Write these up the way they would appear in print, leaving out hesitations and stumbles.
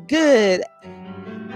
Good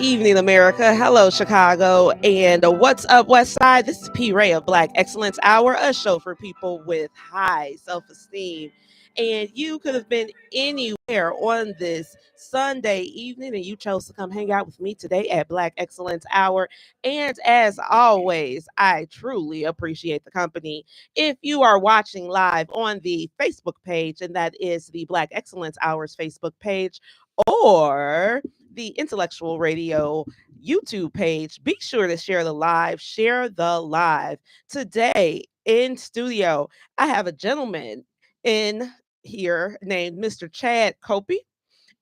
evening, America. Hello, Chicago. And what's up, West Side? This is P. Ray of Black Excellence Hour, a show for people with high self-esteem. And you could have been anywhere on this Sunday evening, and you chose to come hang out with me today at Black Excellence Hour. And as always, I truly appreciate the company. If you are watching live on the Facebook page, and that is the Black Excellence Hours Facebook page, or the Intellectual Radio YouTube page, be sure to share the live. Share the live. Today in studio, I have a gentleman in here named Mr. Chad Copey.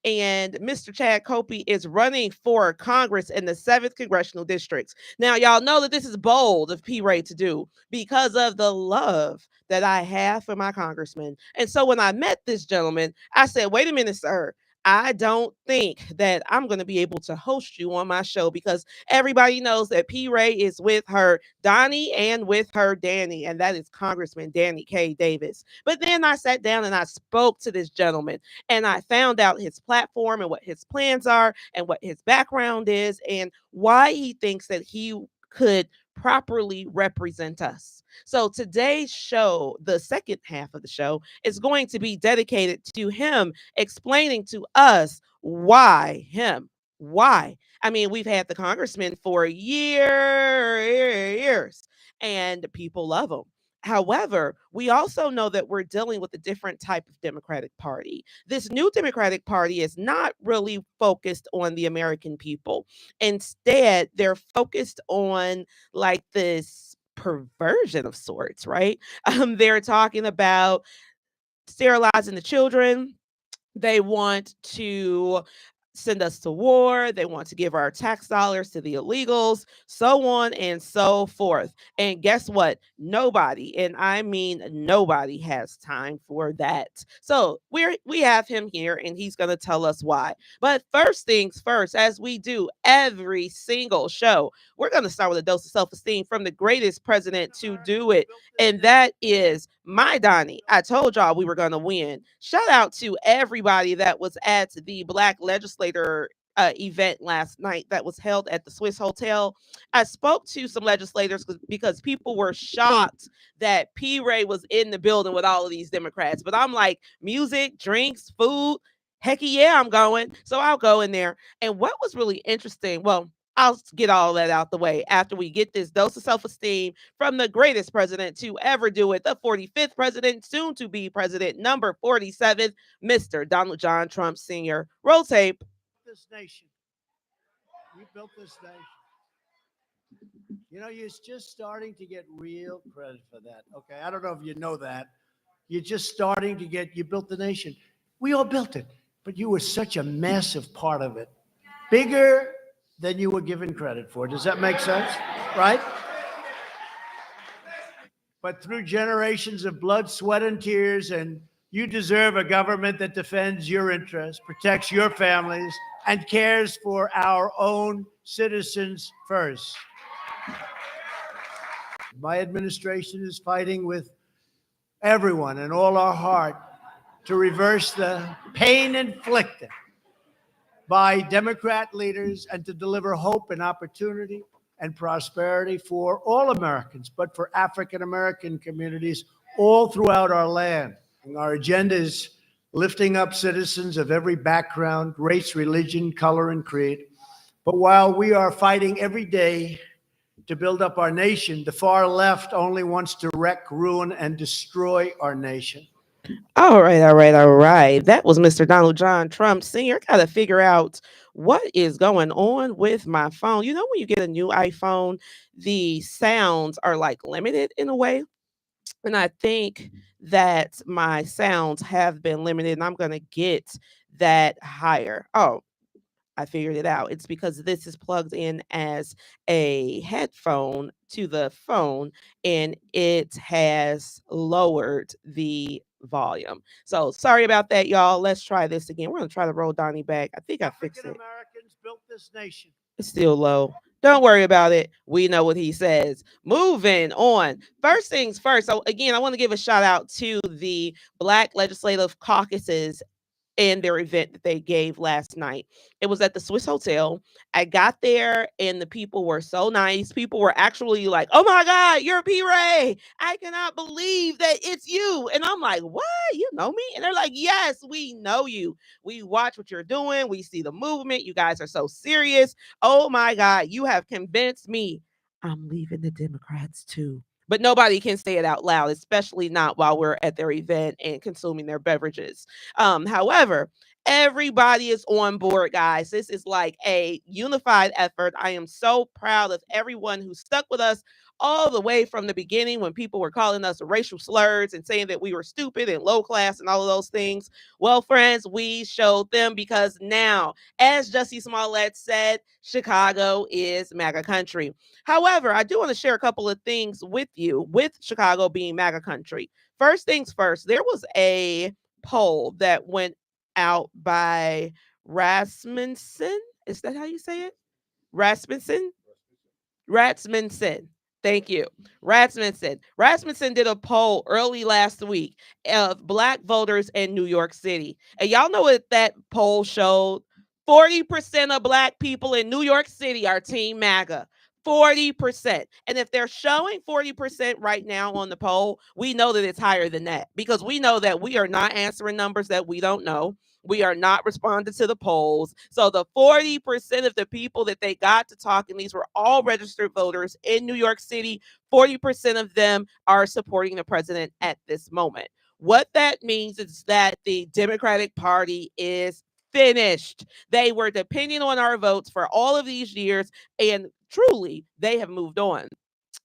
And Mr. Chad Copey is running for Congress in the 7th Congressional District. Now, y'all know that this is bold of P. Ray to do because of the love that I have for my congressman. And so when I met this gentleman, I said, wait a minute, sir. I don't think that I'm going to be able to host you on my show because everybody knows that P. Ray is with her Donnie and with her Danny, and that is Congressman Danny K. Davis. But then I sat down and I spoke to this gentleman and I found out his platform and what his plans are and what his background is and why he thinks that he could properly represent us. So today's show, the second half of the show, is going to be dedicated to him explaining to us why him. Why? I mean, we've had the congressman for years, and people love him. However, we also know that we're dealing with a different type of Democratic Party. This new Democratic Party is not really focused on the American people. Instead, they're focused on like this perversion of sorts, right? They're talking about sterilizing the children. They want to send us to war. They want to give our tax dollars to the illegals, so on and so forth. And guess what? Nobody, and I mean nobody, has time for that. So we have him here, and he's going to tell us why. But first things first, as we do every single show, we're going to start with a dose of self-esteem from the greatest president to do it, and that is my Donnie. I told y'all we were going to win. Shout out to everybody that was at the Black Legislator event last night that was held at the Swiss Hotel. I spoke to some legislators because people were shocked that P. Ray was in the building with all of these Democrats. But I'm like, music, drinks, food, hecky yeah, I'm going. So I'll go in there. And what was really interesting, well, I'll get all that out the way after we get this dose of self-esteem from the greatest president to ever do it, the 45th president, soon to be president, number 47, Mr. Donald John Trump Sr. Roll tape. This nation. You built this nation. You know, you're just starting to get real credit for that. Okay, I don't know if you know that. You're just starting to get, you built the nation. We all built it, but you were such a massive part of it. Bigger than you were given credit for. Does that make sense? Right? But through generations of blood, sweat, and tears, and you deserve a government that defends your interests, protects your families, and cares for our own citizens first. My administration is fighting with everyone and all our heart to reverse the pain inflicted by Democrat leaders and to deliver hope and opportunity and prosperity for all Americans, but for African-American communities all throughout our land. And our agenda is lifting up citizens of every background, race, religion, color, and creed. But while we are fighting every day to build up our nation, the far left only wants to wreck, ruin, and destroy our nation. All right. That was Mr. Donald John Trump Sr. Got to figure out what is going on with my phone. You know, when you get a new iPhone, the sounds are like limited in a way. And I think that my sounds have been limited, and I'm going to get that higher. Oh, I figured it out. It's because this is plugged in as a headphone to the phone and it has lowered the volume. So sorry about that, y'all. Let's try this again. We're going to try to roll Donnie back. I think I fixed it. African-Americans built this nation. It's still low. Don't worry about it. We know what he says. Moving on. First things first. So again, I want to give a shout out to the Black Legislative Caucuses in their event that they gave last night. It was at the Swiss Hotel. I got there and the people were so nice. People were actually like, "Oh my God, you're P. Ray. I cannot believe that it's you." And I'm like, "What? You know me?" And they're like, "Yes, we know you. We watch what you're doing. We see the movement. You guys are so serious. Oh my God, you have convinced me. I'm leaving the Democrats too." But nobody can say it out loud, especially not while we're at their event and consuming their beverages. However, everybody is on board, guys. This is like a unified effort. I am so proud of everyone who stuck with us all the way from the beginning when people were calling us racial slurs and saying that we were stupid and low class and all of those things. Well, friends, we showed them because now, as Jussie Smollett said, Chicago is MAGA country. However, I do want to share a couple of things with you with Chicago being MAGA country. First things first, there was a poll that went out by Rasmussen. Is that how you say it? Rasmussen? Rasmussen. Thank you. Rasmussen. Rasmussen did a poll early last week of Black voters in New York City. And y'all know what that poll showed? 40% of Black people in New York City are Team MAGA. 40%. And if they're showing 40% right now on the poll, we know that it's higher than that because we know that we are not answering numbers that we don't know. We are not responding to the polls. So the 40% of the people that they got to talk, and these were all registered voters in New York City, 40% of them are supporting the president at this moment. What that means is that the Democratic Party is finished. They were depending on our votes for all of these years, and truly, they have moved on.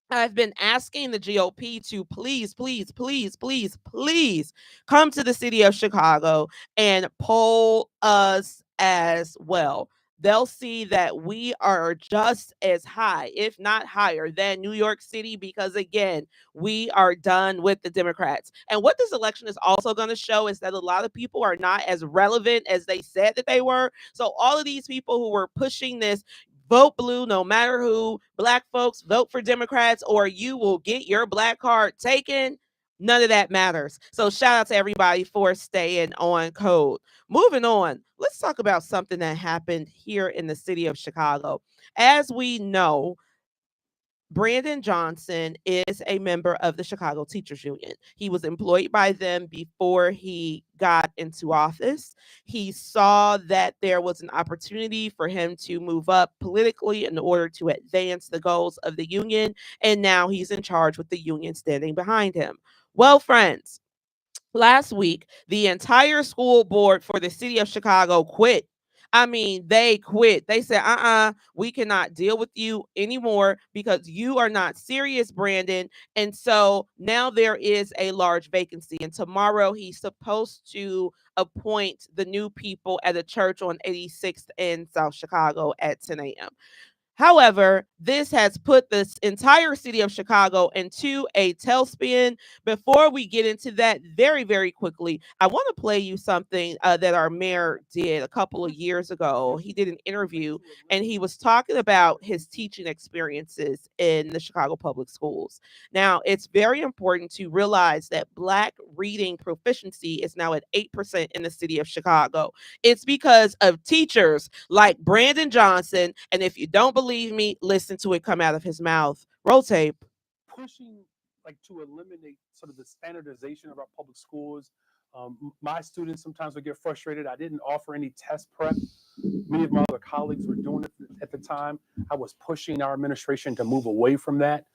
I've been asking the GOP to please, please, please, please, please come to the city of Chicago and poll us as well. They'll see that we are just as high, if not higher, than New York City because, again, we are done with the Democrats. And what this election is also going to show is that a lot of people are not as relevant as they said that they were. So, all of these people who were pushing this vote blue no matter who, Black folks vote for Democrats or you will get your black card taken. None of that matters. So shout out to everybody for staying on code. Moving on, let's talk about something that happened here in the city of Chicago. As we know, Brandon Johnson is a member of the Chicago Teachers Union. He was employed by them before he got into office. He saw that there was an opportunity for him to move up politically in order to advance the goals of the union. And now he's in charge with the union standing behind him. Well, friends, last week, the entire school board for the city of Chicago quit. I mean, they quit. They said, we cannot deal with you anymore because you are not serious, Brandon. And so now there is a large vacancy. And tomorrow he's supposed to appoint the new people at a church on 86th in South Chicago at 10 a.m. However, this has put this entire city of Chicago into a tailspin. Before we get into that very, very quickly, I want to play you something that our mayor did a couple of years ago. He did an interview and he was talking about his teaching experiences in the Chicago public schools. Now, it's very important to realize that Black reading proficiency is now at 8% in the city of Chicago. It's because of teachers like Brandon Johnson. And if you don't believe me, listen to it come out of his mouth. Roll tape. Pushing like to eliminate sort of the standardization of our public schools. My students sometimes would get frustrated. I didn't offer any test prep. Many of my other colleagues were doing it at the time. I was pushing our administration to move away from that.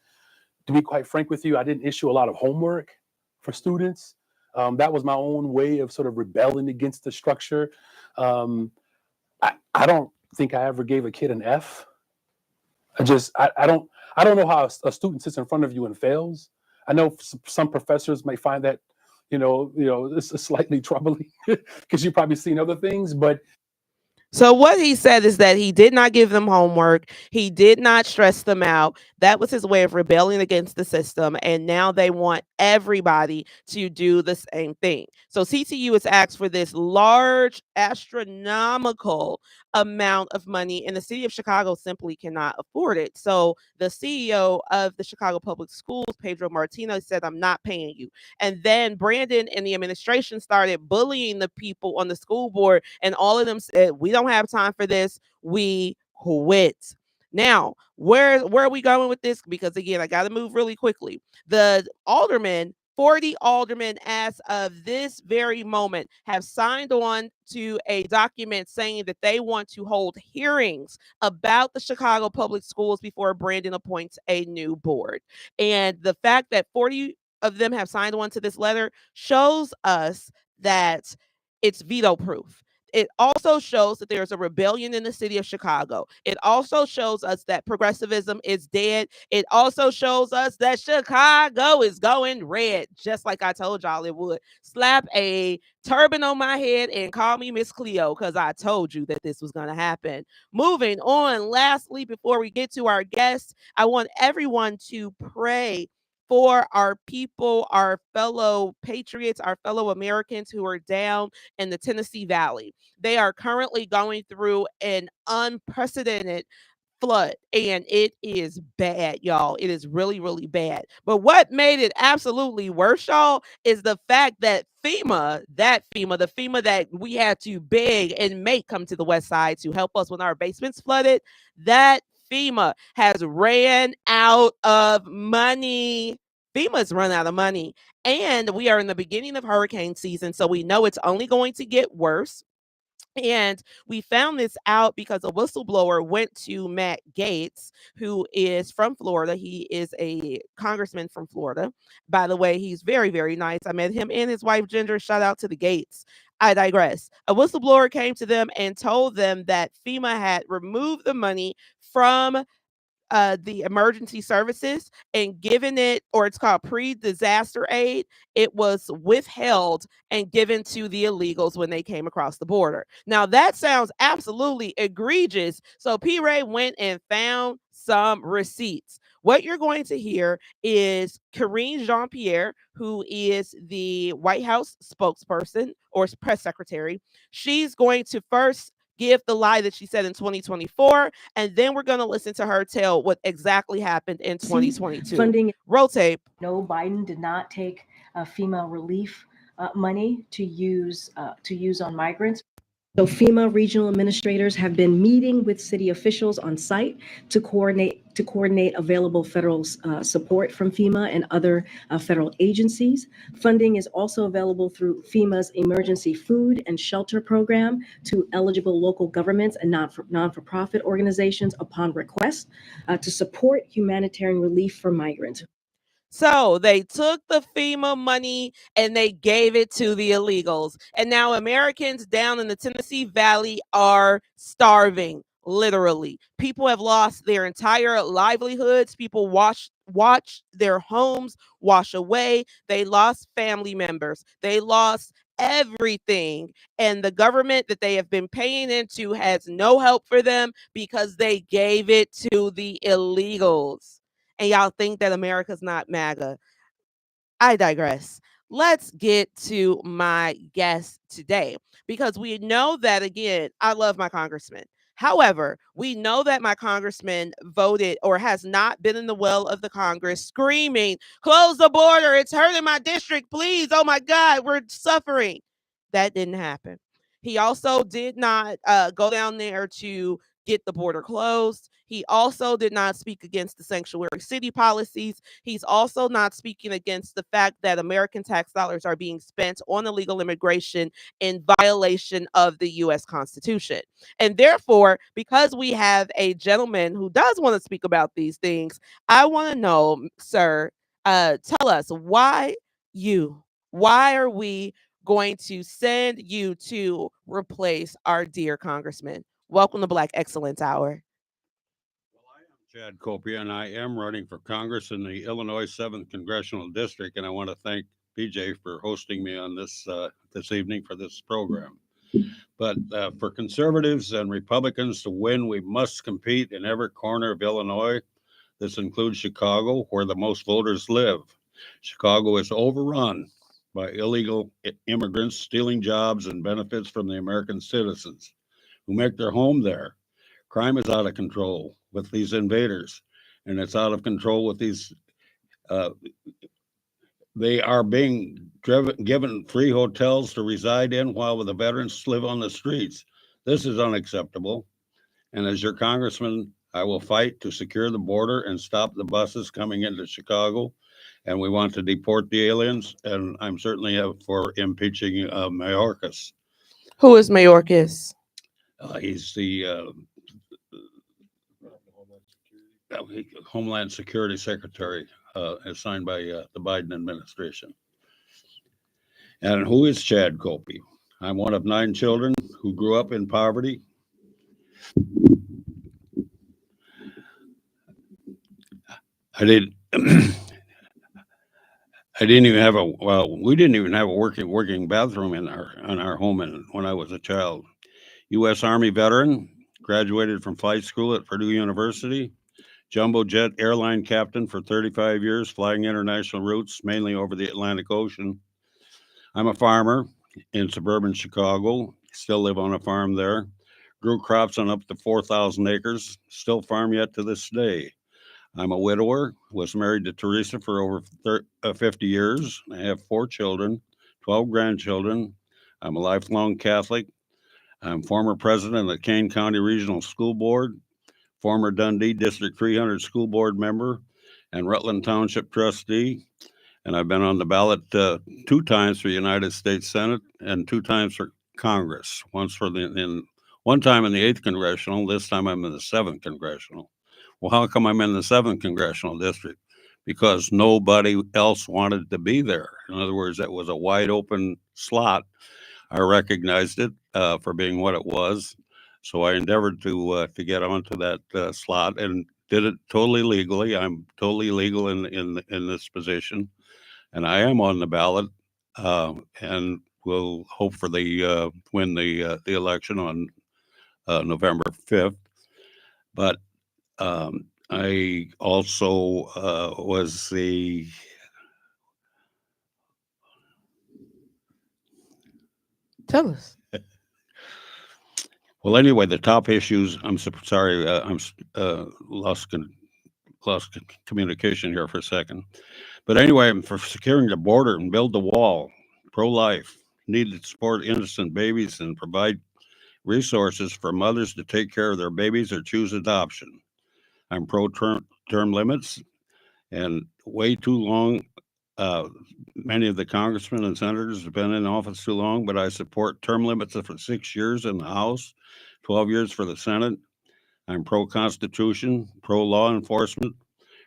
To be quite frank with you, I didn't issue a lot of homework for students. That was my own way of sort of rebelling against the structure. I don't think I ever gave a kid an F. I don't know how a student sits in front of you and fails. I know some professors may find that, this is slightly troubling because you've probably seen other things, but. So what he said is that he did not give them homework. He did not stress them out. That was his way of rebelling against the system. And now they want everybody to do the same thing. So CTU has asked for this large, astronomical amount of money, and the city of Chicago simply cannot afford it. So the CEO of the Chicago Public Schools, Pedro Martinez, said, I'm not paying you. And then Brandon and the administration started bullying the people on the school board, and all of them said, we don't have time for this. We quit. Now, where are we going with this? Because again, I got to move really quickly. The aldermen, 40 aldermen as of this very moment, have signed on to a document saying that they want to hold hearings about the Chicago Public Schools before Brandon appoints a new board. And the fact that 40 of them have signed on to this letter shows us that it's veto proof. It also shows that there's a rebellion in the city of Chicago. It also shows us that progressivism is dead. It also shows us that Chicago is going red, just like I told y'all it would. Slap a turban on my head and call me Miss Cleo, because I told you that this was going to happen. Moving on, lastly, before we get to our guests, I want everyone to pray for our people, our fellow patriots, our fellow Americans who are down in the Tennessee Valley. They are currently going through an unprecedented flood, and it is bad, y'all. It is really, really bad. But what made it absolutely worse, y'all, is the fact that the FEMA that we had to beg and make come to the West Side to help us when our basements flooded, that FEMA has ran out of money. FEMA's run out of money. And we are in the beginning of hurricane season, so we know it's only going to get worse. And we found this out because a whistleblower went to Matt Gaetz, who is from Florida. He is a congressman from Florida. By the way, he's very, very nice. I met him and his wife, Ginger. Shout out to the Gates. I digress. A whistleblower came to them and told them that FEMA had removed the money from the emergency services and given it, or it's called pre-disaster aid. It was withheld and given to the illegals when they came across the border. Now that sounds absolutely egregious. So P. Ray went and found some receipts. What you're going to hear is Karine Jean-Pierre, who is the White House spokesperson or press secretary. She's going to first give the lie that she said in 2024, and then we're going to listen to her tell what exactly happened in 2022. Funding. Roll tape. No, Biden did not take FEMA relief money to use on migrants. So FEMA regional administrators have been meeting with city officials on site to coordinate available federal support from FEMA and other federal agencies. Funding is also available through FEMA's emergency food and shelter program to eligible local governments and non-for-profit organizations upon request to support humanitarian relief for migrants. So they took the FEMA money and they gave it to the illegals. And now Americans down in the Tennessee Valley are starving, literally. People have lost their entire livelihoods. People watch their homes wash away. They lost family members. They lost everything. And the government that they have been paying into has no help for them because they gave it to the illegals. And y'all think that America's not MAGA. I digress. Let's get to my guest today, because we know that, again, I love my congressman. However, we know that my congressman voted or has not been in the well of the Congress screaming, close the border, it's hurting my district, please, oh my God, we're suffering. That didn't happen. He also did not go down there to get the border closed. He also did not speak against the sanctuary city policies. He's also not speaking against the fact that American tax dollars are being spent on illegal immigration in violation of the U.S. Constitution. And therefore, because we have a gentleman who does want to speak about these things, I want to know, sir, tell us why are we going to send you to replace our dear congressman? Welcome to Black Excellence Hour. Well, I am Chad Copia, and I am running for Congress in the Illinois 7th Congressional District, and I want to thank PJ for hosting me on this evening for this program. But for conservatives and Republicans to win, we must compete in every corner of Illinois. This includes Chicago, where the most voters live. Chicago is overrun by illegal immigrants stealing jobs and benefits from the American citizens who make their home there. Crime is out of control with these invaders, and it's out of control with these. They are being given free hotels to reside in while the veterans live on the streets. This is unacceptable. And as your congressman, I will fight to secure the border and stop the buses coming into Chicago. And we want to deport the aliens. And I'm certainly for impeaching Mayorkas. Who is Mayorkas? He's the Homeland Security Secretary, assigned by the Biden administration. And who is Chad Copey? I'm one of 9 children who grew up in poverty. I didn't even have we didn't even have a working bathroom in our home when I was a child. U.S. Army veteran, graduated from flight school at Purdue University, jumbo jet airline captain for 35 years, flying international routes, mainly over the Atlantic Ocean. I'm a farmer in suburban Chicago, still live on a farm there, grew crops on up to 4,000 acres, still farm yet to this day. I'm a widower, was married to Teresa for over 50 years. I have 4 children, 12 grandchildren. I'm a lifelong Catholic. I'm former president of the Kane County Regional School Board, former Dundee District 300 School Board member, and Rutland Township trustee. And I've been on the ballot 2 times for the United States Senate and 2 times for Congress. One time in the 8th Congressional, this time I'm in the 7th Congressional. Well, how come I'm in the 7th Congressional District? Because nobody else wanted to be there. In other words, that was a wide open slot. I recognized it for being what it was. So I endeavored to get onto that slot and did it totally legally. I'm totally legal in this position. And I am on the ballot and will hope for the win the election on November 5th. But I also was the Tell us. Well, anyway, the top issues. I'm sorry, I'm lost communication here for a second. But anyway, I'm for securing the border and build the wall. Pro-life, need to support innocent babies and provide resources for mothers to take care of their babies or choose adoption. I'm pro-term limits, and way too long. Many of the congressmen and senators have been in office too long, but I support term limits for 6 years in the House, 12 years for the Senate. I'm pro-Constitution, pro-law enforcement.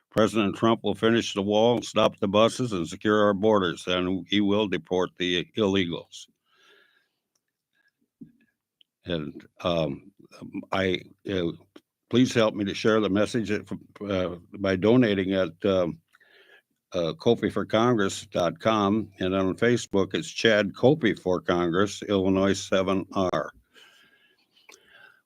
President Trump will finish the wall, stop the buses, and secure our borders, and he will deport the illegals. And please help me to share the message by donating at CopeyForCongress.com, and on Facebook it's Chad Copey for Congress, Illinois 7R.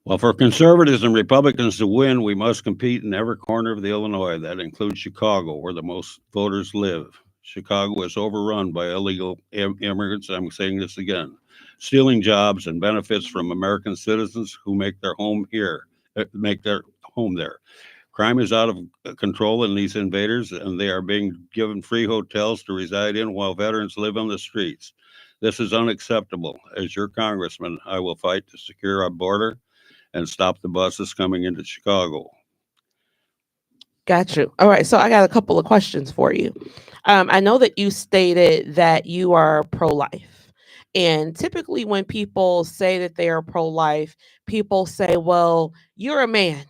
Well, for conservatives and Republicans to win, we must compete in every corner of the Illinois. That includes Chicago, where the most voters live. Chicago is overrun by illegal immigrants. I'm saying this again, stealing jobs and benefits from American citizens who make their home here, there. Crime is out of control in these invaders, and they are being given free hotels to reside in while veterans live on the streets. This is unacceptable. As your congressman, I will fight to secure our border and stop the buses coming into Chicago. Got you. All right. So I got a couple of questions for you. I know that you stated that you are pro-life. And typically when people say that they are pro-life, people say, well, you're a man.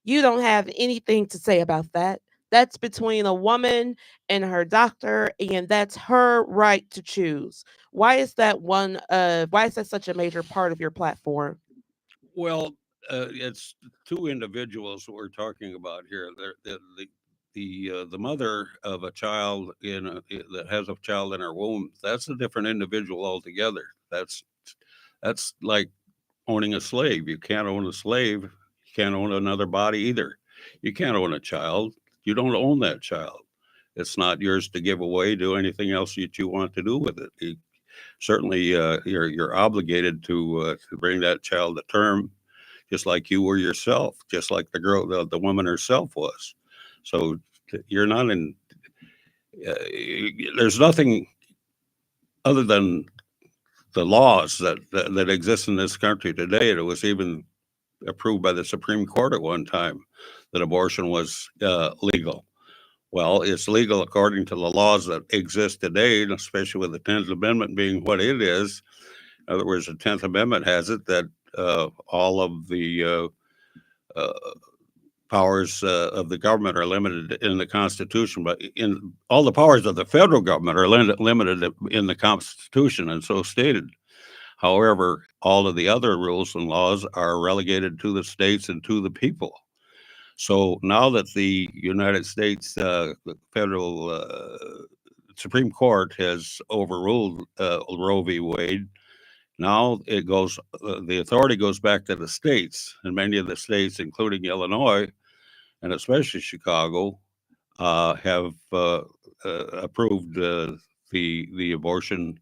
You don't have anything to say about that. That's between a woman and her doctor, and that's her right to choose. Why is that such a major part of your platform? Well, it's 2 individuals we're talking about here. The mother of a child that has a child in her womb, that's a different individual altogether. That's like owning a slave. You can't own a slave. You can't own another body either. You can't own a child. You don't own that child. It's not yours to give away. Do anything else that you want to do with it. Certainly, you're obligated to bring that child to term, just like you were yourself, just like the woman herself was. So you're not in. There's nothing other than the laws that exist in this country today. It was even approved by the Supreme Court at one time that abortion was legal. Well, it's legal according to the laws that exist today, and especially with the 10th Amendment being what it is. In other words, the 10th Amendment has it that all of the powers of the government are limited in the Constitution, but in all the powers of the federal government are limited in the Constitution, and so stated. However, all of the other rules and laws are relegated to the states and to the people. So now that the United States federal Supreme Court has overruled Roe v. Wade, now it goes. The authority goes back to the states, and many of the states, including Illinois and especially Chicago, have approved the abortion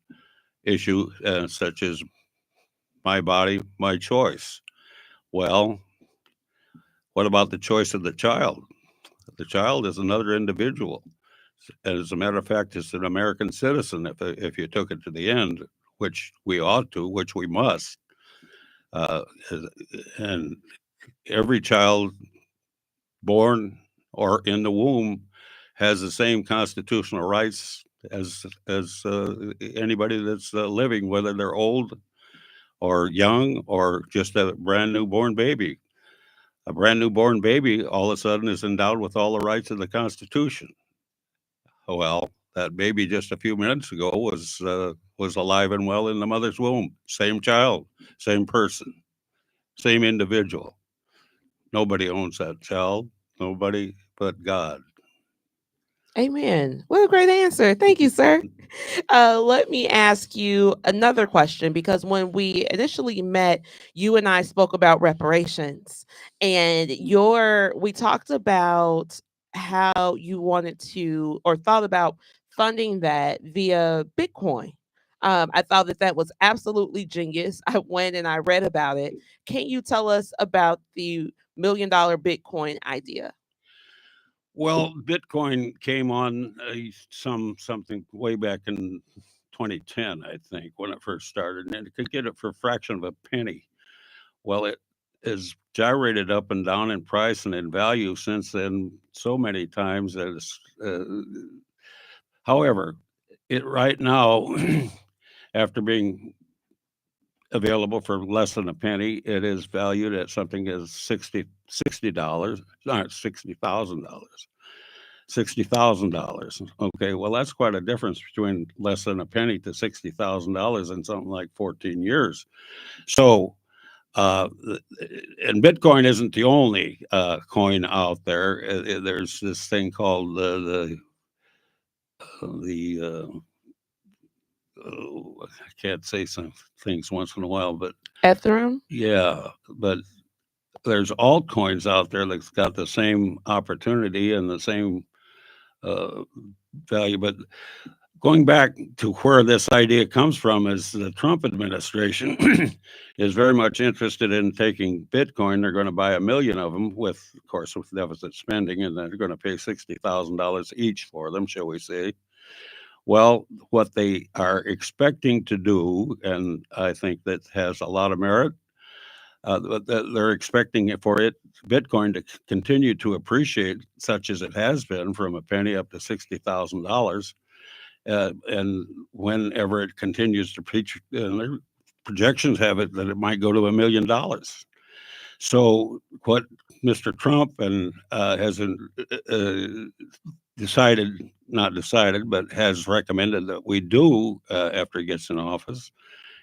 issue, such as my body, my choice. Well, what about the choice of the child? The child is another individual. As a matter of fact, it's an American citizen if you took it to the end, which we ought to, which we must. And every child born or in the womb has the same constitutional rights as anybody that's living, whether they're old or young or just a brand new born baby. A brand new born baby all of a sudden is endowed with all the rights of the Constitution. Well, that baby just a few minutes ago was alive and well in the mother's womb. Same child, same person, same individual. Nobody owns that child. Nobody but God. Amen. What a great answer. Thank you, sir. Let me ask you another question, because when we initially met, you and I spoke about reparations, and we talked about how you wanted to or thought about funding that via Bitcoin. I thought that was absolutely genius. I went and I read about it. Can you tell us about the $1 million Bitcoin idea? Well, Bitcoin came on something way back in 2010, I think, when it first started, and it could get it for a fraction of a penny. Well, it has gyrated up and down in price and in value since then so many times. However, it right now, after being available for less than a penny, it is valued at something as $60, not $60,000. $60,000. Okay, well, that's quite a difference between less than a penny to $60,000 in something like 14 years. So, and Bitcoin isn't the only coin out there. There's this thing called I can't say some things once in a while, but Ethereum? yeah, but there's altcoins out there that's got the same opportunity and the same value. But going back to where this idea comes from is the Trump administration is very much interested in taking Bitcoin. They're going to buy 1 million of them with deficit spending, and they're going to pay $60,000 each for them, shall we say. Well, what they are expecting to do, and I think that has a lot of merit, they're expecting Bitcoin to continue to appreciate, such as it has been, from a penny up to $60,000. And whenever it continues to preach, their projections have it that it might go to $1 million. So what Mr. Trump has has recommended that we do after he gets in office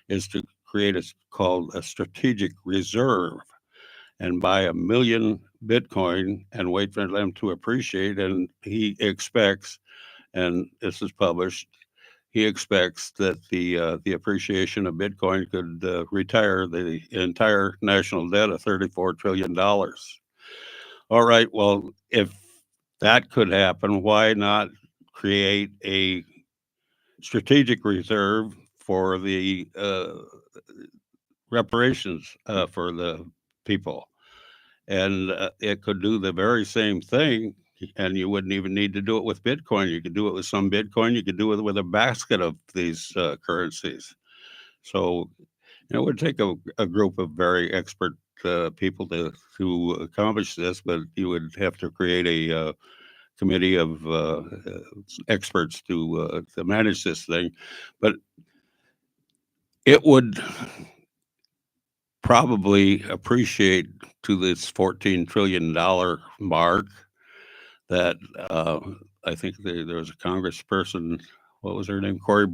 is to create called a strategic reserve and buy 1 million Bitcoin and wait for them to appreciate. And he expects, and this is published, he expects that the appreciation of Bitcoin could retire the entire national debt of $34 trillion. All right, well, if that could happen, why not create a strategic reserve for the reparations for the people. And it could do the very same thing, and you wouldn't even need to do it with Bitcoin. You could do it with some Bitcoin. You could do it with a basket of these currencies. So it would take a group of very expert people to accomplish this, but you would have to create a committee of experts to manage this thing. But it would probably appreciate to this $14 trillion mark that I think there was a congressperson, what was her name? Cory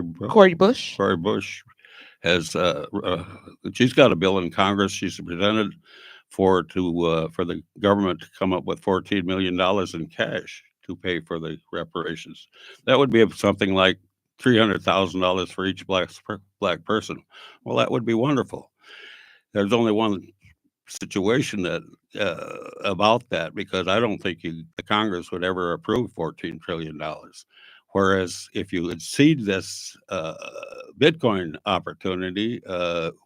Bush. Cory Bush has she's got a bill in Congress. She's presented for the government to come up with $14 million in cash to pay for the reparations. That would be something like $300,000 for each black person. Well, that would be wonderful. There's only one situation that about that, because I don't think the Congress would ever approve $14 trillion. Whereas if you exceed this Bitcoin opportunity,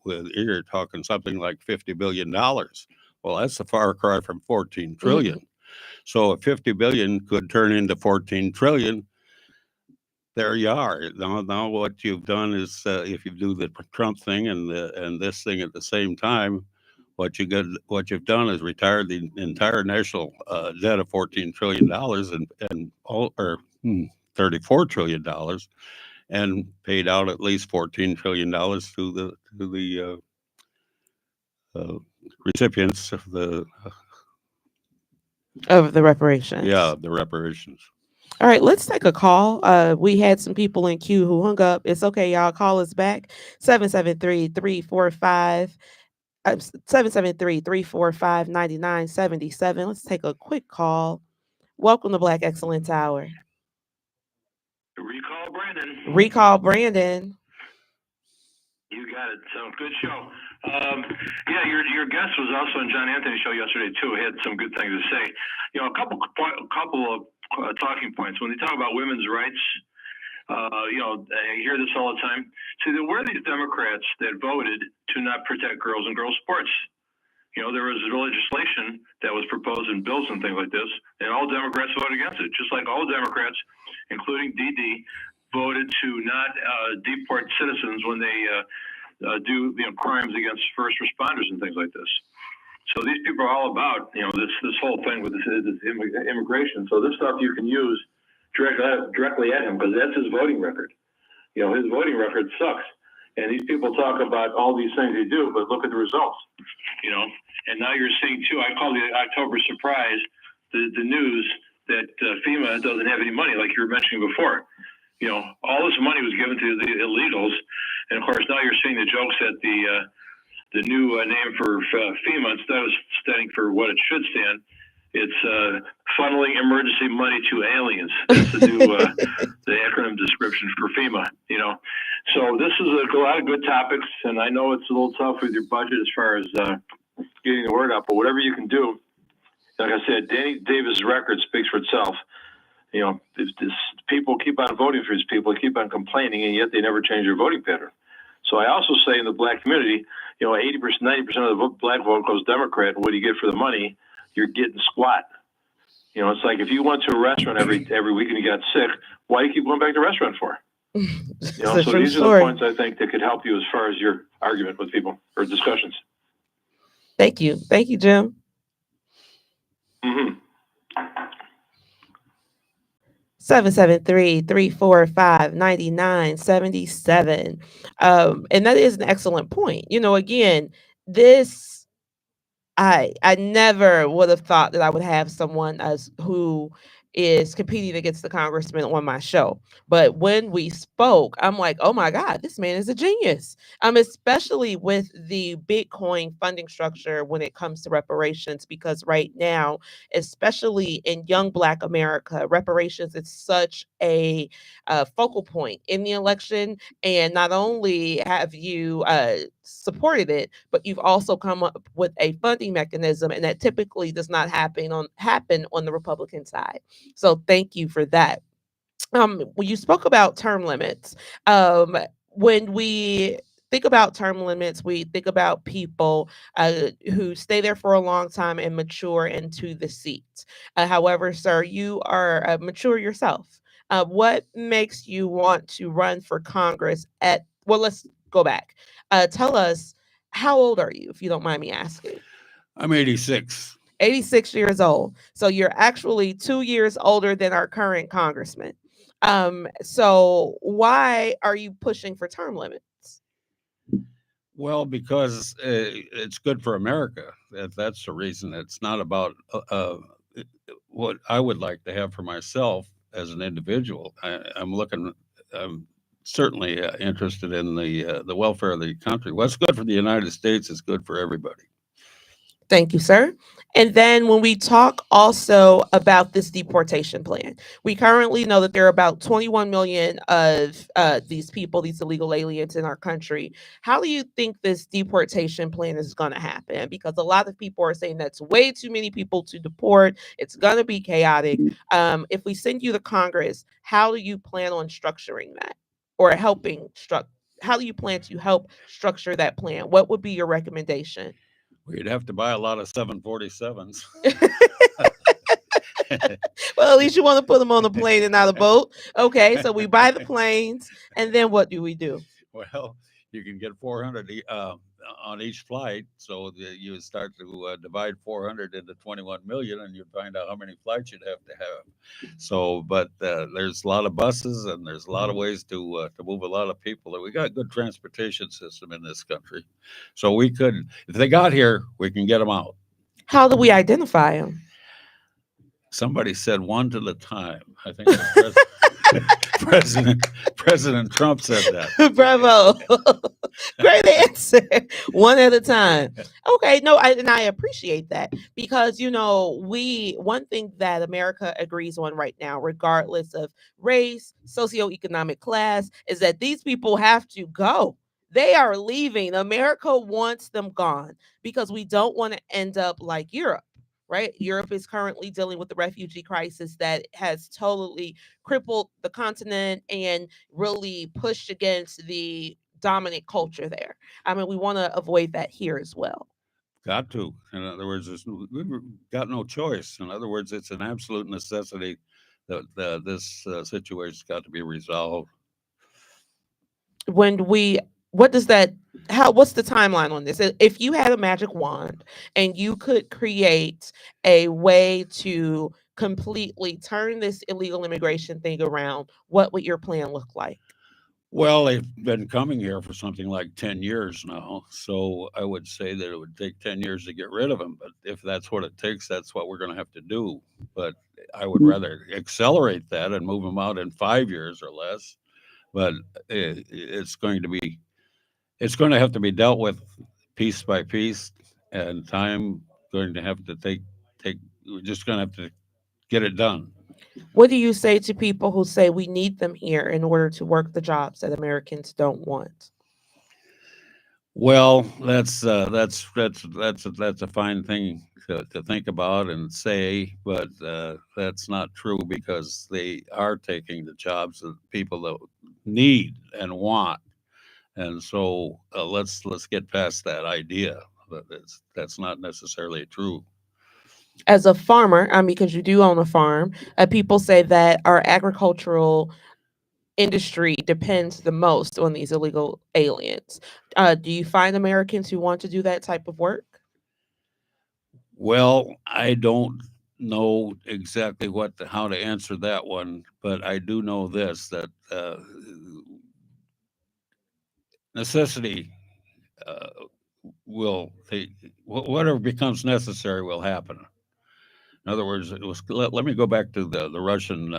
you're talking something like $50 billion. Well, that's a far cry from 14 trillion. Mm-hmm. So if 50 billion could turn into 14 trillion, there you are. Now what you've done is, if you do the Trump thing and this thing at the same time, what you've done is retired the entire national debt of $14 trillion and $34 trillion, and paid out at least $14 trillion to the recipients of the reparations. Yeah, the reparations. All right, let's take a call. We had some people in queue who hung up. It's okay, y'all. Call us back. 773-345. 773-345-9977. Let's take a quick call. Welcome to Black Excellence Hour. Recall Brandon. You got it. Sounds good show. Yeah, your guest was also on John Anthony's show yesterday too. He had some good things to say. You know, a couple of talking points when they talk about women's rights. You know, I hear this all the time. See, there were these Democrats that voted to not protect girls and girls' sports. You know, there was legislation that was proposed in bills and things like this, and all Democrats voted against it. Just like all Democrats, including DD, voted to not deport citizens when they do crimes against first responders and things like this. So these people are all about this whole thing with this immigration. So this stuff you can use directly at him, because that's his voting record. You know, his voting record sucks. And these people talk about all these things they do, but look at the results. You know, and now you're seeing too. I call the October surprise the news that FEMA doesn't have any money, like you were mentioning before. You know, all this money was given to the illegals, and of course now you're seeing the jokes that the new name for FEMA, instead of standing for what it should stand, it's funneling emergency money to aliens. That's the new the acronym description for FEMA. You know, so this is a lot of good topics, and I know it's a little tough with your budget as far as getting the word out, but whatever you can do. Like I said, Danny Davis' record speaks for itself. You know, people keep on voting for these people, keep on complaining, and yet they never change their voting pattern. So I also say in the black community, 80%, 90% of the black vote goes Democrat. And what do you get for the money? You're getting squat. You know, it's like if you went to a restaurant every week and you got sick, why do you keep going back to the restaurant for? You know, so these are the points I think that could help you as far as your argument with people or discussions. Thank you, Jim. Mm-hmm. 773-345-9977. And that is an excellent point. You know, again, this, I never would have thought that I would have someone who is competing against the congressman on my show. But when we spoke, I'm like, oh my God, this man is a genius. Especially with the Bitcoin funding structure when it comes to reparations, because right now, especially in young Black America, reparations is such a focal point in the election. And not only have you supported it, but you've also come up with a funding mechanism, and that typically does not happen on the Republican side. So thank you for that. when you spoke about term limits, um, when we think about term limits, we think about people who stay there for a long time and mature into the seat. However, sir, you are mature yourself. What makes you want to run for Congress at, well, let's go back. Tell us, how old are you, if you don't mind me asking? I'm 86. 86 years old. So you're actually 2 years older than our current congressman. So why are you pushing for term limits? Well, because it's good for America. That's the reason. It's not about what I would like to have for myself as an individual. I'm certainly interested in the welfare of the country. What's good for the United States is good for everybody. Thank you, sir. And then when we talk also about this deportation plan, we currently know that there are about 21 million of these people, these illegal aliens in our country. How do you think this deportation plan is going to happen? Because a lot of people are saying that's way too many people to deport. It's going to be chaotic. If we send you to Congress, how do you plan on structuring that, or how do you plan to help structure that plan? What would be your recommendation? We'd have to buy a lot of 747s. Well, at least you want to put them on a plane and not a boat. Okay, so we buy the planes, and then what do we do? Well, you can get 400 on each flight, so you start to divide 400 into 21 million, and you find out how many flights you'd have to have. So, but there's a lot of buses, and there's a lot of ways to move a lot of people. We got a good transportation system in this country, so we could, if they got here, we can get them out. How do we identify them? Somebody said one at a time. I think President Trump said that. Bravo. Great answer. One at a time. Okay, no, and I appreciate that, because one thing that America agrees on right now, regardless of race, socioeconomic class, is that these people have to go. They are leaving. America wants them gone because we don't want to end up like Europe. Right? Europe is currently dealing with the refugee crisis that has totally crippled the continent and really pushed against the dominant culture there. I mean, we want to avoid that here as well. Got to. In other words, we've got no choice. In other words, it's an absolute necessity that this situation's got to be resolved. What's the timeline on this? If you had a magic wand and you could create a way to completely turn this illegal immigration thing around, what would your plan look like? Well, they've been coming here for something like 10 years now. So I would say that it would take 10 years to get rid of them. But if that's what it takes, that's what we're going to have to do. But I would rather accelerate that and move them out in 5 years or less. But it's going to have to be dealt with piece by piece, and time going to have to take. We're just going to have to get it done. What do you say to people who say we need them here in order to work the jobs that Americans don't want? Well, that's a fine thing to think about and say, but that's not true, because they are taking the jobs of people that need and want, and so let's get past that idea that that's not necessarily true. As a farmer, because you do own a farm, people say that our agricultural industry depends the most on these illegal aliens. Do you find Americans who want to do that type of work? Well, I don't know exactly how to answer that one, but I do know this, that necessity will take, whatever becomes necessary will happen. In other words, let me go back to the Russian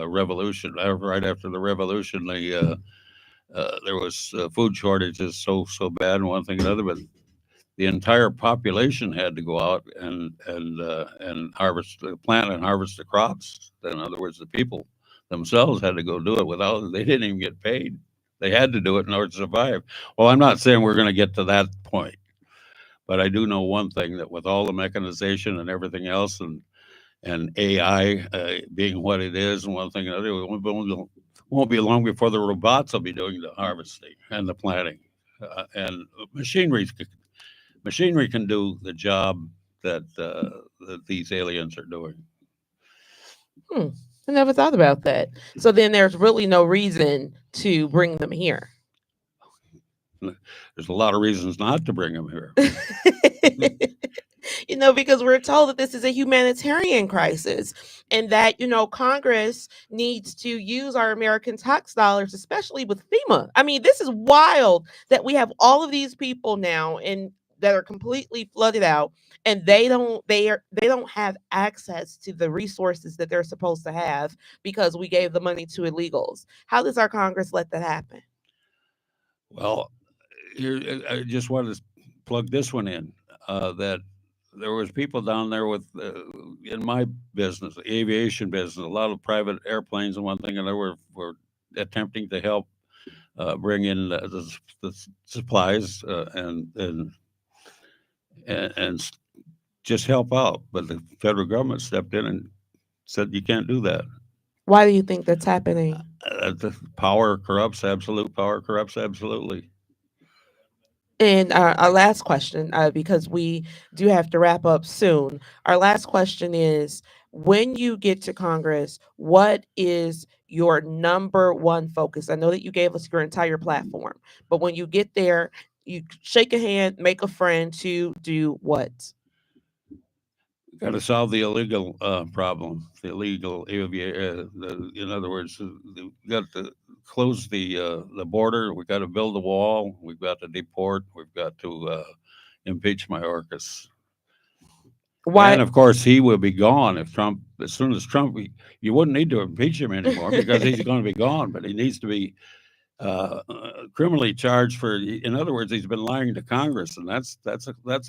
Revolution. Right after the revolution, there was food shortages so bad, and one thing and another, but the entire population had to go out and plant and harvest the crops. In other words, the people themselves had to go do it they didn't even get paid. They had to do it in order to survive. Well, I'm not saying we're going to get to that point, but I do know one thing, that with all the mechanization and everything else, and and AI being what it is, and one thing and another, it won't be long before the robots will be doing the harvesting and the planting, and machinery can do the job that these aliens are doing. I never thought about that. So then there's really no reason to bring them here. There's a lot of reasons not to bring them here. Because we're told that this is a humanitarian crisis and that, Congress needs to use our American tax dollars, especially with FEMA. I mean, this is wild that we have all of these people now and that are completely flooded out, and they don't have access to the resources that they're supposed to have because we gave the money to illegals. How does our Congress let that happen? Well, here I just wanted to plug this one in, that there was people down there with in my business, the aviation business, a lot of private airplanes and one thing, and they were attempting to help bring in the supplies and just help out. But the federal government stepped in and said you can't do that. Why do you think that's happening? The power corrupts. Absolute power corrupts. Absolutely. And our last question, because we do have to wrap up soon. Our last question is, when you get to Congress, what is your number one focus? I know that you gave us your entire platform, but when you get there, you shake a hand, make a friend to do what? Got to solve the illegal problem, the illegal in other words, we got to close the border. We got to build a wall. We've got to deport. We've got to impeach Mayorkas. Why? And of course, he will be gone if Trump. As soon as Trump, you wouldn't need to impeach him anymore because he's going to be gone. But he needs to be criminally charged for. In other words, he's been lying to Congress, and that's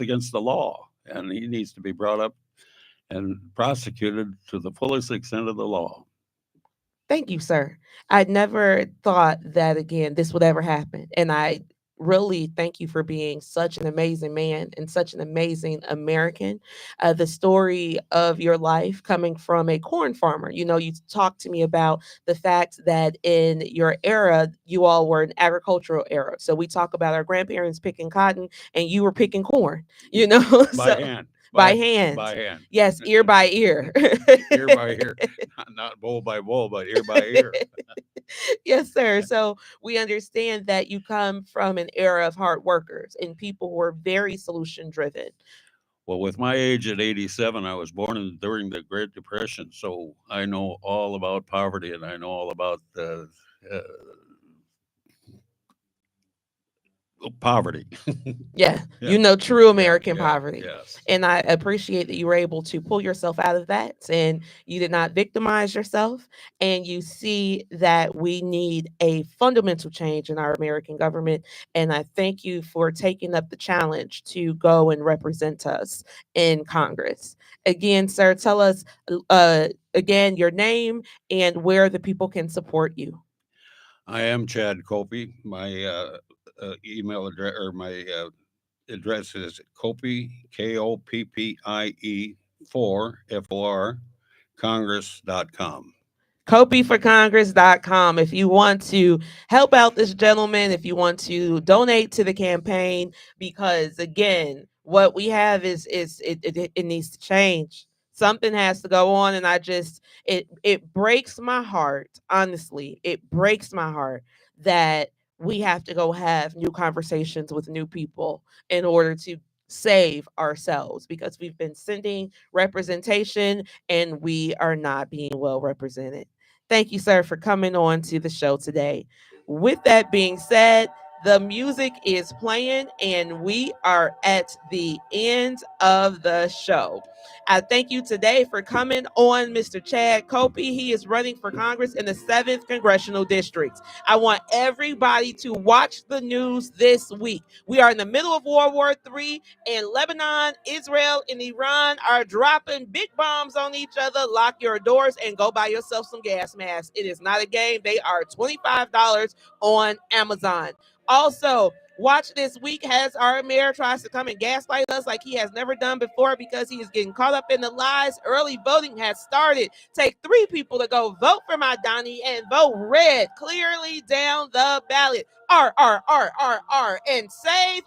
against the law, and he needs to be brought up and prosecuted to the fullest extent of the law. Thank you, sir. I never thought that, again, this would ever happen. And I really thank you for being such an amazing man and such an amazing American. The story of your life coming from a corn farmer. You talked to me about the fact that in your era, you all were an agricultural era. So we talk about our grandparents picking cotton and you were picking corn, By hand. By hand. By hand. Yes, ear by ear. Ear by ear. Not bowl by bowl, but ear by ear. Yes, sir. So we understand that you come from an era of hard workers and people who are very solution driven. Well, with my age at 87, I was born during the Great Depression, so I know all about poverty and I know all about poverty. Yeah, true American Yeah, poverty. yes. And I appreciate that you were able to pull yourself out of that and you did not victimize yourself. And you see that we need a fundamental change in our American government. And I thank you for taking up the challenge to go and represent us in Congress. Again, sir, tell us again your name and where the people can support you. I am Chad Kopie. My email address or my address is Kopie, KOPPIE 4 FOR Congress.com. CopieForCongress.com. If you want to help out this gentleman, if you want to donate to the campaign, because again, what we have is it needs to change. Something has to go on, and it breaks my heart. Honestly, it breaks my heart that we have to go have new conversations with new people in order to save ourselves, because we've been sending representation and we are not being well represented. Thank you, sir, for coming on to the show today. With that being said, the music is playing and we are at the end of the show. I thank you today for coming on, Mr. Chad Kopie. He is running for Congress in the 7th Congressional District. I want everybody to watch the news this week. We are in the middle of World War III, and Lebanon, Israel, and Iran are dropping big bombs on each other. Lock your doors and go buy yourself some gas masks. It is not a game. They are $25 on Amazon. Also, watch this week as our mayor tries to come and gaslight us like he has never done before because he is getting caught up in the lies. Early voting has started. Take 3 people to go vote for my Donnie and vote red clearly down the ballot. R, and save